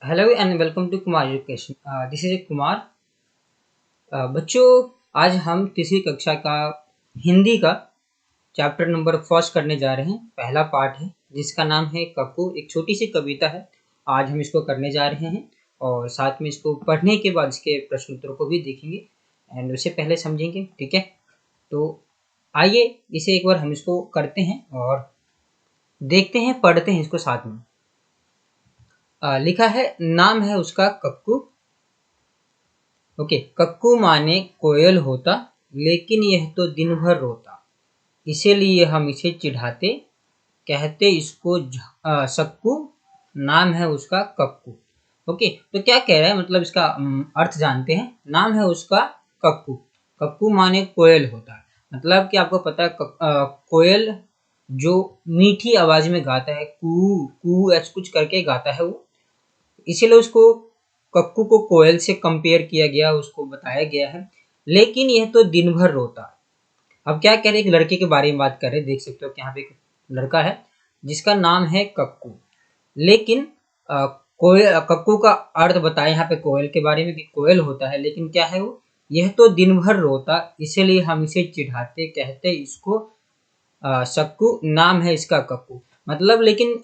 Hello and welcome to Kumar education. This is Kumar. बच्चों, आज हम तीसरी कक्षा का हिंदी का चैप्टर नंबर फर्स्ट करने जा रहे हैं। पहला पार्ट है जिसका नाम है कक्कू। एक छोटी सी कविता है, आज हम इसको करने जा रहे हैं और साथ में इसको पढ़ने के बाद इसके प्रश्न उत्तरों को भी देखेंगे एंड उससे पहले समझेंगे। ठीक है, तो आइए इसे एक बार हम इसको करते हैं और देखते हैं, पढ़ते हैं इसको साथ में। लिखा है, नाम है उसका कक्कू। ओके, कक्कू माने कोयल होता, लेकिन यह तो दिन भर रोता, इसीलिए हम इसे चिढ़ाते, कहते इसको सक्कू, नाम है उसका कक्कू। ओके, तो क्या कह रहा है, मतलब इसका अर्थ जानते हैं। नाम है उसका कक्कू। कक्कू माने कोयल होता है, मतलब कि आपको पता है कोयल जो मीठी आवाज में गाता है, कू कू ऐसा कुछ करके गाता है वो, इसीलिए उसको कक्कू को कोयल से कंपेयर किया गया, उसको बताया गया है। लेकिन यह तो दिन भर रोता है। अब क्या कह रहे हैं, एक लड़के के बारे में बात कर रहे हैं। देख सकते हो कि यहाँ पे एक लड़का है जिसका नाम है कक्कू। लेकिन कोयल, कक्कू का अर्थ बताया यहाँ पे कोयल के बारे में कि कोयल होता है, लेकिन क्या है वो, यह तो दिन भर रोता, इसीलिए हम इसे चिढ़ाते, कहते इसको सक्कू, नाम है इसका कक्कू। मतलब लेकिन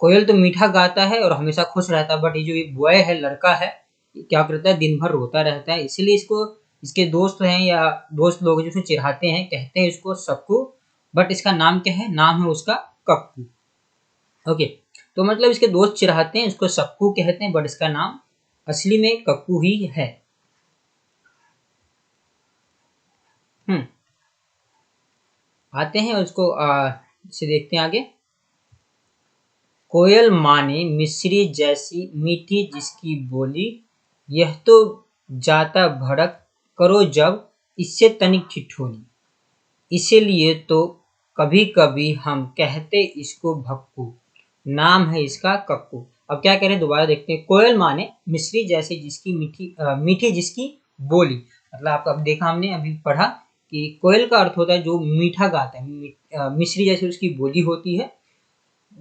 कोयल तो मीठा गाता है और हमेशा खुश रहता है, बट ये जो एक बॉय है, लड़का है, क्या करता है, दिन भर रोता रहता है। इसीलिए इसको, इसके दोस्त हैं या दोस्त लोग जो चिढ़ाते हैं, कहते हैं इसको सक्कू, बट इसका नाम क्या है, नाम है उसका कक्कू। ओके, तो मतलब इसके दोस्त चिढ़ाते हैं, इसको सक्कू कहते हैं, बट इसका नाम असली में कक्कू ही है। आते हैं उसको से देखते हैं आगे। कोयल माने मिश्री जैसी मीठी जिसकी बोली, यह तो जाता भड़क, करो जब इससे तनिक ठिठोली, इसीलिए तो कभी कभी हम कहते इसको भक्कू, नाम है इसका कक्कू। अब क्या कह रहे हैं, दोबारा देखते हैं। कोयल माने मिश्री जैसी जिसकी मीठी जिसकी बोली, मतलब आपको अब देखा, हमने अभी पढ़ा कि कोयल का अर्थ होता है जो मीठा गाता है, मिश्री जैसी उसकी बोली होती है।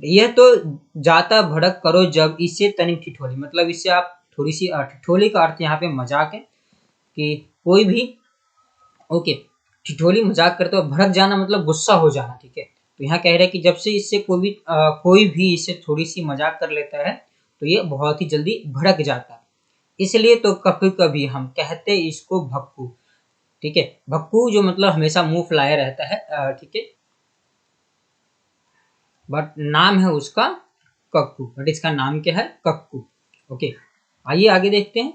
यह तो जाता भड़क, करो जब इससे तनिक ठिठोली, मतलब इससे आप थोड़ी सी ठिठोली का अर्थ यहाँ पे मजाक है कि कोई भी, ओके, ठिठोली मजाक करते हो, भड़क जाना मतलब गुस्सा हो जाना। ठीक है, तो यहाँ कह रहे हैं कि जब से इससे कोई भी इससे थोड़ी सी मजाक कर लेता है तो ये बहुत ही जल्दी भड़क जाता है, इसलिए तो कभी कभी हम कहते इसको भक्कू। ठीक है, भक्कू जो मतलब हमेशा मुंह फुलाया रहता है। ठीक है, बट नाम है उसका कक्कू, बट इसका नाम क्या है, कक्कू। ओके, आइए आगे देखते हैं।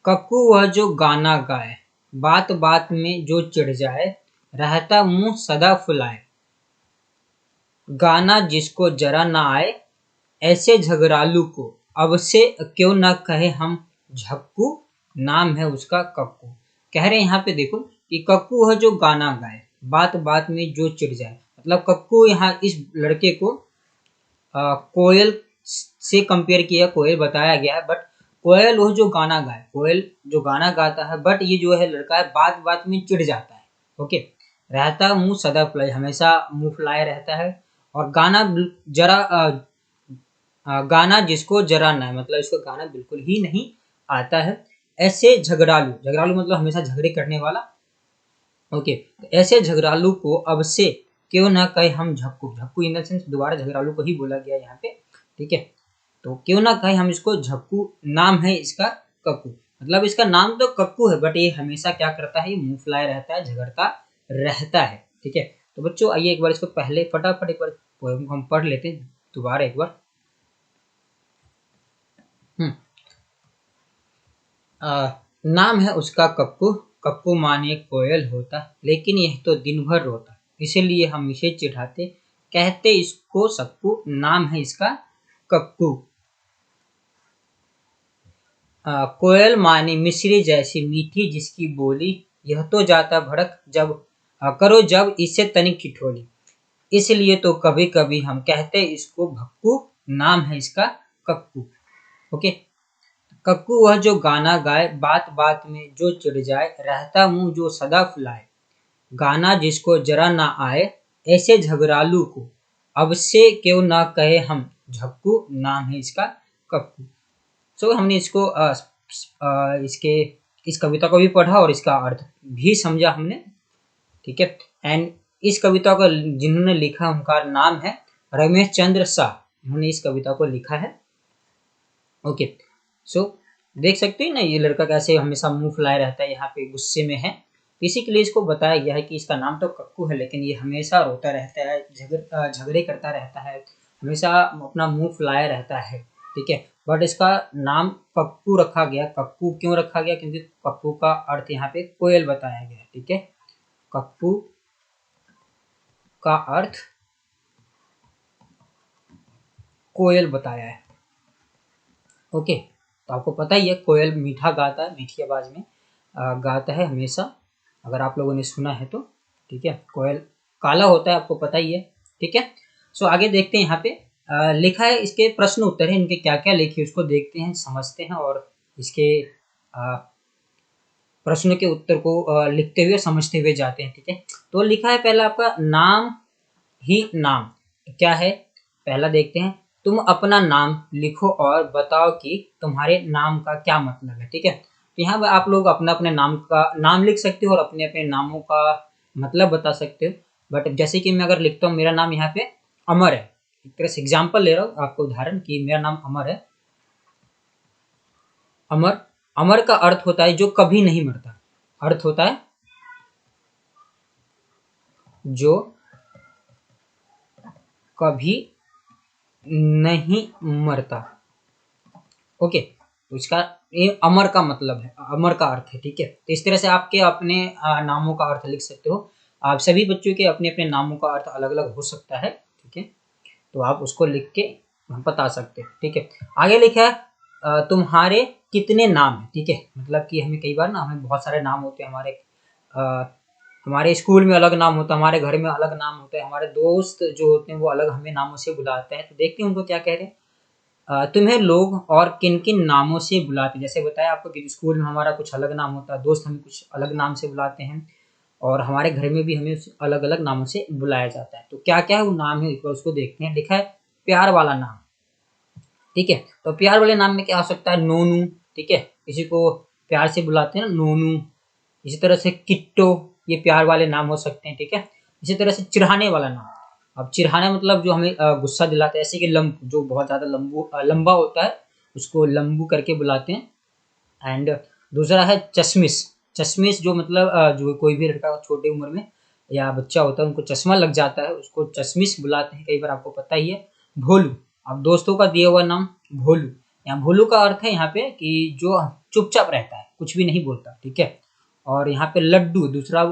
कक्कू वह जो गाना गाए, बात बात में जो चिढ़ जाए, रहता मुंह सदा फुलाए, गाना जिसको जरा ना आए, ऐसे झगड़ालू को अब से क्यों ना कहे हम झक्कू, नाम है उसका कक्कू। कह रहे हैं यहाँ पे देखो कि कक्कू वह जो गाना गाए, बात बात में जो चिढ़ जाए, मतलब कक्कू यहाँ इस लड़के को कोयल से कंपेयर किया, कोयल बताया गया है, बट कोयल वो जो गाना गाए, कोयल जो गाना गाता है, बट ये जो है लड़का है बात बात में चिढ़ जाता है। ओके, रहता मुंह सदा फुलाए, हमेशा मुंह फुलाए रहता है, और गाना जरा गाना जिसको जरा ना है, मतलब इसको गाना बिल्कुल ही नहीं आता है। ऐसे झगड़ालू, झगड़ालू मतलब हमेशा झगड़े करने वाला। ओके, ऐसे झगड़ालू को अब से क्यों ना कहे हम झक्कू, झक्कू इन द सेंस दोबारा झगड़ालू को ही बोला गया यहाँ पे। ठीक है, तो क्यों ना कहे हम इसको झक्कू, नाम है इसका कक्कू। मतलब इसका नाम तो कक्कू है, बट ये हमेशा क्या करता है, ये मुंह फुलाए रहता है, झगड़ता रहता है। ठीक है, तो बच्चों आइए एक बार इसको पहले फटाफट एक बार पोएम को हम पढ़ लेते हैं दोबारा एक बार। नाम है उसका कक्कू, कक्कू माने कोयल होता, लेकिन यह तो दिन भर रोता, इसीलिए हम इसे चिढ़ाते, कहते इसको सक्कू, नाम है इसका कक्कू। कोयल माने मिश्री जैसी मीठी जिसकी बोली, यह तो जाता भड़क जब करो जब इससे तनिक ठिठोली, इसलिए तो कभी कभी हम कहते इसको भक्कू, नाम है इसका कक्कू। ओके, कक्कू वह जो गाना गाए, बात बात में जो चिढ़ जाए, रहता मुंह जो सदा फुलाए, गाना जिसको जरा ना आए, ऐसे झगड़ालू को अब से क्यों ना कहे हम झक्कू नाम है इसका कक्कू। सो हमने इसको इसके इस कविता को भी पढ़ा और इसका अर्थ भी समझा हमने, ठीक है। एंड इस कविता को जिन्होंने लिखा उनका नाम है रमेश चंद्र शाह, उन्होंने इस कविता को लिखा है। ओके, सो देख सकते हैं ना ये लड़का कैसे हमेशा मुंह फुलाए रहता है, यहाँ पे गुस्से में है। इसी के लिए इसको बताया गया है कि इसका नाम तो कक्कू है लेकिन ये हमेशा रोता रहता है, झगड़े करता रहता है, हमेशा अपना मुंह फुलाया रहता है, ठीक है। बट इसका नाम कक्कू रखा गया। कक्कू क्यों रखा गया? क्योंकि कक्कू का अर्थ यहाँ पे कोयल बताया गया, ठीक है। कक्कू का अर्थ कोयल बताया है। ओके, तो आपको पता ही है कोयल मीठा गाता है, मीठी आवाज में गाता है हमेशा, अगर आप लोगों ने सुना है तो, ठीक है। कोयल काला होता है, आपको पता ही है, ठीक है। सो आगे देखते हैं, यहाँ पे लिखा है, इसके प्रश्न उत्तर है, इनके क्या क्या लिखे उसको देखते हैं, समझते हैं और इसके प्रश्न के उत्तर को लिखते हुए समझते हुए जाते हैं, ठीक है। तो लिखा है पहला आपका नाम ही नाम क्या है, पहला देखते हैं। तुम अपना नाम लिखो और बताओ कि तुम्हारे नाम का क्या मतलब है, ठीक है। तो यहाँ पर आप लोग अपना अपने नाम का नाम लिख सकते हो और अपने अपने नामों का मतलब बता सकते हो। बट जैसे कि मैं अगर लिखता हूँ मेरा नाम यहाँ पे अमर है, एक तरह से एग्जाम्पल ले रहा हूँ आपको उदाहरण कि मेरा नाम अमर है। अमर, अमर का अर्थ होता है जो कभी नहीं मरता, अर्थ होता है जो कभी नहीं मरता। ओके, तो इसका ये अमर का मतलब है, अमर का अर्थ है, ठीक है। तो इस तरह से आपके अपने नामों का अर्थ लिख सकते हो। आप सभी बच्चों के अपने अपने नामों का अर्थ अलग अलग हो सकता है, ठीक है। तो आप उसको लिख के बता सकते हैं, ठीक है। आगे लिखा है तुम्हारे कितने नाम है, ठीक है। मतलब कि हमें कई बार ना हमें बहुत सारे नाम होते हैं, हमारे स्कूल में अलग नाम होता है, हमारे घर में अलग नाम होता है, हमारे दोस्त जो होते हैं वो अलग हमें नामों से बुलाते हैं। तो देखते हैं उनको क्या कह रहे हैं। तुम्हें लोग और किन किन नामों से बुलाते हैं, जैसे बताया आपको कि स्कूल में हमारा कुछ अलग नाम होता है, दोस्त हमें कुछ अलग नाम से बुलाते हैं और हमारे घर में भी हमें अलग अलग नामों से बुलाया जाता है। तो क्या क्या है वो नाम है, उसको देखते हैं। लिखा है प्यार वाला नाम, ठीक है। तो प्यार वाले नाम में क्या हो सकता है? नोनू, ठीक है, किसी को प्यार से बुलाते हैं ना नोनू। इसी तरह से किट्टो, ये प्यार वाले नाम हो सकते हैं, ठीक है। इसी तरह से चिढ़ाने वाला नाम, अब चिढ़ाना मतलब जो हमें गुस्सा दिलाता है, ऐसे कि लंबू, जो बहुत ज़्यादा लंबा होता है उसको लंबू करके बुलाते हैं। एंड दूसरा है चश्मिश, चश्मिश जो मतलब जो कोई भी लड़का छोटी उम्र में या बच्चा होता है उनको चश्मा लग जाता है, उसको चश्मिश बुलाते हैं कई बार, आपको पता ही है। भोलू, अब दोस्तों का दिया हुआ नाम भोलू। यहाँ भोलू का अर्थ है यहाँ पे कि जो चुपचाप रहता है, कुछ भी नहीं बोलता, ठीक है। और यहाँ पे लड्डू, दूसरा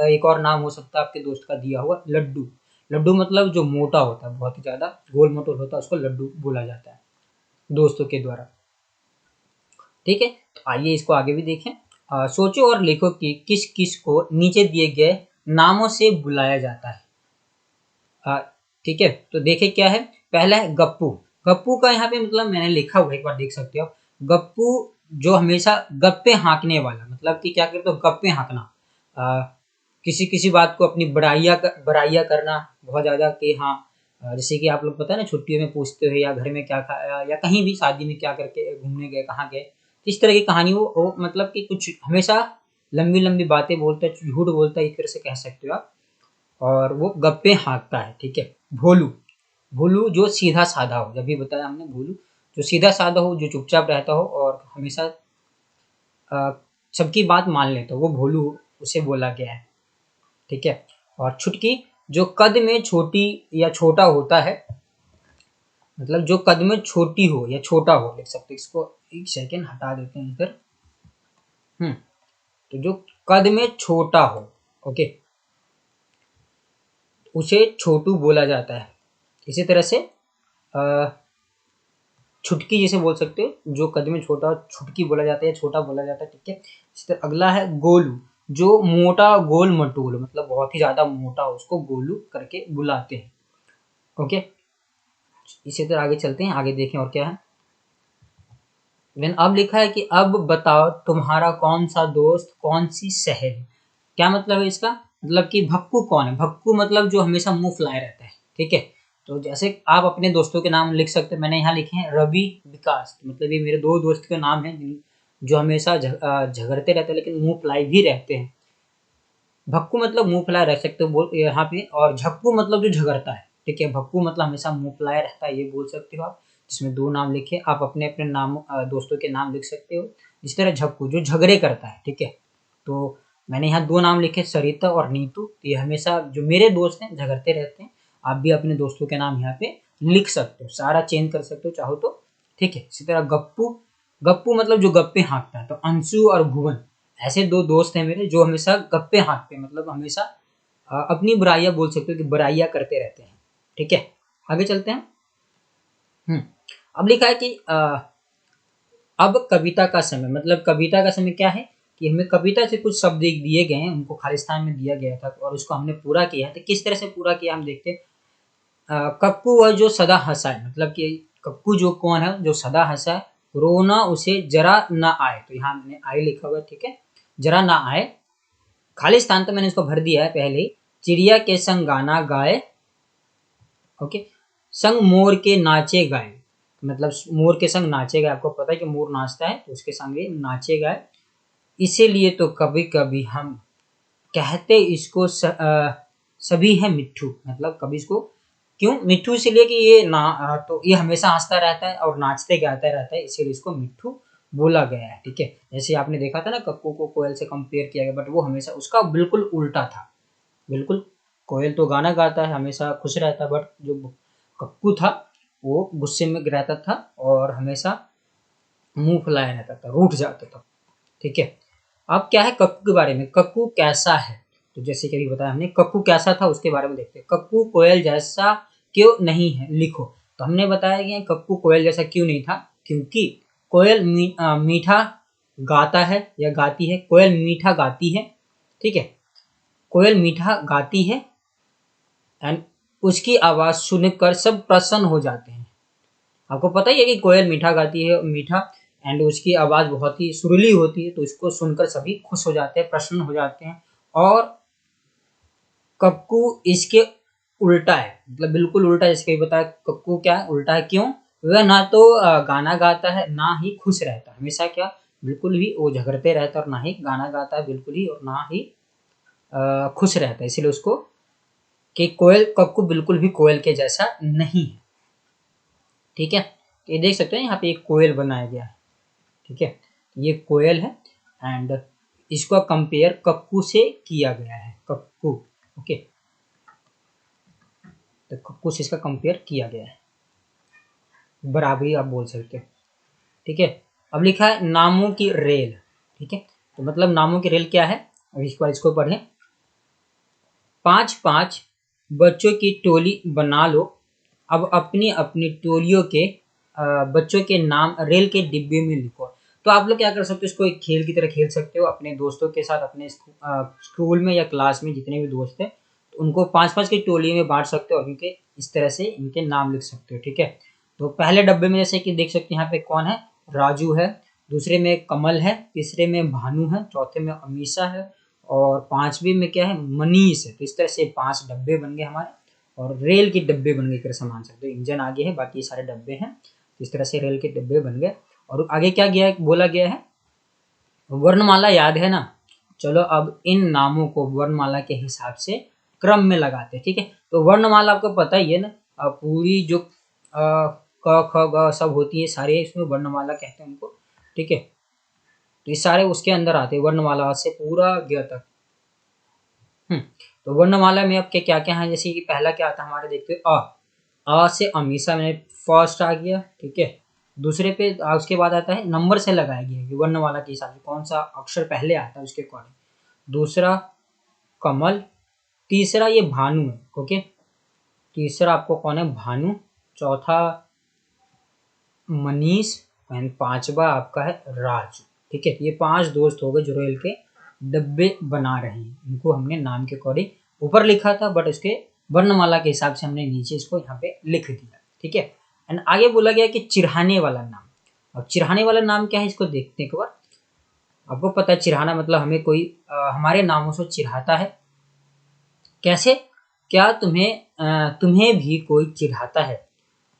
एक और नाम हो सकता है आपके दोस्त का दिया हुआ, लड्डू। लड्डू मतलब जो मोटा होता है, बहुत ही ज्यादा गोल मोटोल होता है, उसको लड्डू बोला जाता है दोस्तों के द्वारा, ठीक है। तो आइए इसको आगे भी देखें। सोचो और लिखो कि किस किस को नीचे दिए गए नामों से बुलाया जाता है, ठीक है। तो देखे क्या है, पहला है गप्पू। गप्पू का यहाँ पे मतलब मैंने लिखा हुआ, एक बार देख सकते हो। गप्पू जो हमेशा गप्पे हाँकने वाला, मतलब कि क्या करते हो, गप्पे हाँकना, किसी किसी बात को अपनी बड़ाइया करना बहुत ज्यादा कि हाँ, जैसे कि आप लोग पता है ना छुट्टियों में पूछते हो या घर में क्या खाया या कहीं भी शादी में क्या करके घूमने गए, कहाँ गए, इस तरह की कहानी वो मतलब कि कुछ हमेशा लंबी लंबी बातें बोलता है, झूठ बोलता है, इस तरह से कह सकते हो आप। और वो गप्पे हाँकता है, ठीक है। भोलू, भोलू जो सीधा साधा हो, जब भी बताया हमने, भोलू जो सीधा साधा हो, जो चुपचाप रहता हो और हमेशा सबकी बात मान लेता हो, वो भोलू उसे बोला गया है, ठीक है। और छुटकी जो कद में छोटी या छोटा होता है, मतलब जो कद में छोटी हो या छोटा हो, लिख सकते, इसको एक सेकेंड हटा देते हैं इधर। तो जो कद में छोटा हो, ओके, उसे छोटू बोला जाता है। इसी तरह से छुटकी जिसे बोल सकते हो, जो कद में छोटा, छुटकी बोला जाता है, छोटा बोला जाता है, ठीक है। इसी तरह अगला है गोलू, जो मोटा गोल मटोल, मतलब बहुत ही ज्यादा मोटा हो, उसको गोलू करके बुलाते हैं, ओके। इसी तरह आगे चलते हैं, आगे देखें और क्या है। देन अब लिखा है कि अब बताओ तुम्हारा कौन सा दोस्त कौन सी सहेली। क्या मतलब है इसका? मतलब कि भक्कू कौन है? भक्कू मतलब जो हमेशा मुंह फुलाए रहता है, ठीक है। तो जैसे आप अपने दोस्तों के नाम लिख सकते हैं, मैंने यहाँ लिखे हैं रवि, विकास, मतलब ये मेरे दो दोस्त के नाम हैं जो हमेशा झगड़ते रहते हैं लेकिन मुंह फुलाए भी रहते हैं। भक्कू मतलब मुंह फुलाए रह सकते हो यहाँ पे, और झक्कू मतलब जो झगड़ता है, ठीक है। भक्कू मतलब हमेशा मुंह फुलाए रहता है, ये बोल सकते हो आप। जिसमें दो नाम लिखे, आप अपने अपने नाम दोस्तों के नाम लिख सकते हो। इस तरह झक्कू जो झगड़े करता है, ठीक है। तो मैंने यहाँ दो नाम लिखे, सरिता और नीतू। ये हमेशा जो मेरे दोस्त हैं झगड़ते रहते हैं। आप भी अपने दोस्तों के नाम यहाँ पे लिख सकते हो, सारा चेंज कर सकते हो चाहो तो, ठीक है। इसी तरह गप्पू, गप्पू मतलब जो गप्पे हाँकता है। तो अंशु और भुवन ऐसे दो दोस्त हैं मेरे जो हमेशा गप्पे हाँकते हैं, मतलब हमेशा अपनी बुराइयां बोल सकते हो कि बुराइयां करते रहते हैं, ठीक है। आगे चलते हैं। अब लिखा है कि अब कविता का समय, मतलब कविता का समय क्या है कि हमें कविता से कुछ शब्द दिए गए हैं, उनको खालिस्तान में दिया गया था और उसको हमने पूरा किया है। तो किस तरह से पूरा किया हम देखते हैं। कक्कू वह जो सदा हंसा है, मतलब कि कक्कू जो कौन है, जो सदा हंसा है। रोना उसे जरा ना आए, तो यहाँ मैंने आए लिखा हुआ है, ठीक है। जरा ना आए। खालिस्तान तो मैंने इसको भर दिया है पहले ही। चिड़िया के संग गाना गाए, ओके। संग मोर के नाचे गाए, मतलब मोर के संग नाचे गाए। आपको पता है कि मोर नाचता है तो उसके संग नाचे गाए। इसीलिए तो कभी कभी हम कहते इसको सभी है मिट्ठू, मतलब कभी इसको क्यों मिट्ठू, इसलिए कि ये तो ये हमेशा हंसता रहता है और नाचते गाता रहता है, इसीलिए इसको मिट्ठू बोला गया है, ठीक है। जैसे आपने देखा था ना, कक्कू को कोयल से कंपेयर किया गया, बट वो हमेशा उसका बिल्कुल उल्टा था। बिल्कुल, कोयल तो गाना गाता है, हमेशा खुश रहता है, बट जो कक्कू था वो गुस्से में रहता था और हमेशा मुंह फुलाया रहता था, रूठ जाता था, ठीक है। अब क्या है कक्कू के बारे में, कक्कू कैसा है। तो जैसे कि अभी बताया हमने, कक्कू कैसा था उसके बारे में देखते हैं। कक्कू कोयल जैसा क्यों नहीं है, लिखो। तो हमने बताया कि कक्कू कोयल जैसा क्यों नहीं था, क्योंकि कोयल मीठा गाता है या गाती है। कोयल मीठा गाती है, ठीक है। कोयल मीठा गाती है एंड उसकी आवाज सुनकर सब प्रसन्न हो जाते हैं। आपको पता ही है कि कोयल मीठा गाती है, मीठा, एंड उसकी आवाज बहुत ही सुरीली होती है, तो इसको सुनकर सभी खुश हो जाते हैं, प्रसन्न हो जाते हैं। और कक्कू इसके उल्टा है, मतलब बिल्कुल उल्टा। जैसे कि बताया कक्कू क्या है, उल्टा है। क्यों, वह ना तो गाना गाता है ना ही खुश रहता है। हमेशा क्या, बिल्कुल ही वो झगड़ते रहता है, और ना ही गाना गाता है बिल्कुल ही, और ना ही खुश रहता है। इसीलिए उसको कि कोयल, कक्कू बिल्कुल भी कोयल के जैसा नहीं है, ठीक है। ये देख सकते हैं यहाँ पे एक कोयल बनाया गया है, ठीक है। ये कोयल है एंड इसको कंपेयर कक्कू से किया गया है, कक्कू, ओके। तो कक्कू से इसका कंपेयर किया गया है, बराबरी आप बोल सकते हो, ठीक है। अब लिखा है नामों की रेल, ठीक है। तो मतलब नामों की रेल क्या है, अब इस बार इसको पढ़ें। 5-5 बच्चों की टोली बना लो, अब अपनी अपनी टोलियों के बच्चों के नाम रेल के डिब्बे में लिखो। तो आप लोग क्या कर सकते हो, इसको एक खेल की तरह खेल सकते हो अपने दोस्तों के साथ, अपने स्कूल में या क्लास में जितने भी दोस्त हैं, तो उनको 5-5 की टोली में बांट सकते हो और इनके इस तरह से इनके नाम लिख सकते हो, ठीक है। तो पहले डब्बे में जैसे कि देख सकते हैं यहाँ पे कौन है, राजू है। दूसरे में कमल है। तीसरे में भानु है। चौथे में अमीषा है। और पांचवे में क्या है, मनीष है। तो इस तरह से 5 डब्बे बन गए हमारे, और रेल के डब्बे बन गए, एक तरह से मान सकते हो। इंजन आगे है, बाकी सारे डब्बे हैं। इस तरह से रेल के डब्बे बन गए। और आगे क्या गया बोला गया है, वर्णमाला याद है ना। चलो अब इन नामों को वर्णमाला के हिसाब से क्रम में लगाते हैं, ठीक है। तो वर्णमाला आपको पता ही है ना, पूरी जो क ख ग सब होती है सारे, इसमें वर्णमाला कहते हैं उनको, ठीक है। तो ये सारे उसके अंदर आते हैं, वर्णमाला से पूरा ग तक। तो वर्णमाला में अब क्या क्या क्या है, जैसे कि पहला क्या आता है हमारे, देखते हैं अ से अमीषा में फर्स्ट आ गया, ठीक है। दूसरे पे उसके बाद आता है, नंबर से लगाया गया है वर्णमाला के हिसाब से कौन सा अक्षर पहले आता है उसके अकॉर्डिंग। दूसरा कमल। तीसरा ये भानु है, ओके। तीसरा आपको कौन है, भानु। चौथा मनीष एंड पांचवा आपका है राज, ठीक है। ये 5 दोस्त हो गए जो रेल के डब्बे बना रहे हैं। इनको हमने नाम के अकॉर्डिंग ऊपर लिखा था, बट उसके वर्णमाला के हिसाब से हमने नीचे इसको यहाँ पे लिख दिया, ठीक है। एंड आगे बोला गया कि चिढ़ाने वाला नाम। अब चिढ़ाने वाला नाम क्या है, इसको देखते हैं एक बार। आपको पता है चिढ़ाना मतलब हमें कोई हमारे नामों से चिढ़ाता है। कैसे क्या तुम्हें भी कोई चिढ़ाता है,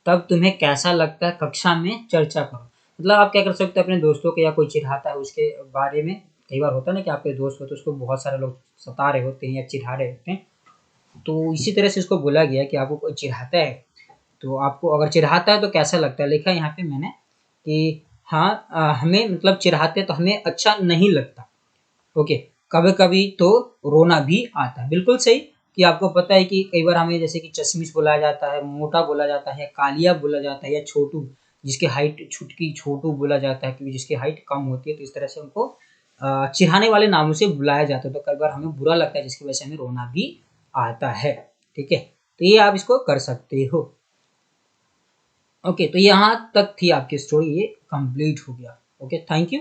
तब तुम्हें कैसा लगता है कक्षा में चर्चा करो। मतलब आप क्या कर सकते हो, अपने दोस्तों को या कोई चिढ़ाता है उसके बारे में, कई बार होता है ना कि आपके दोस्त होते हैं उसको बहुत सारे लोग सता रहे होते हैं या चिढ़ा रहे होते हैं, तो इसी तरह से इसको बोला गया कि आपको कोई चिढ़ाता है तो आपको अगर चिढ़ाता है तो कैसा लगता है, लिखा है यहाँ पे मैंने कि हाँ हमें मतलब चिढ़ाते तो हमें अच्छा नहीं लगता। ओके, कभी कभी तो रोना भी आता है, बिल्कुल सही। कि आपको पता है कि कई बार हमें जैसे कि चश्मिश बोला जाता है, मोटा बोला जाता है, कालिया बोला जाता है, या छोटू, जिसकी हाइट छुटकी छोटू बोला जाता है, क्योंकि जिसकी हाइट कम होती है, तो इस तरह से उनको चिढ़ाने वाले नामों से बुलाया जाता है, तो कई बार हमें बुरा लगता है जिसकी वजह से हमें रोना भी आता है। ठीक है, तो ये आप इसको कर सकते हो। ओके, तो यहाँ तक थी आपकी स्टोरी, ये कंप्लीट हो गया। Okay, thank you.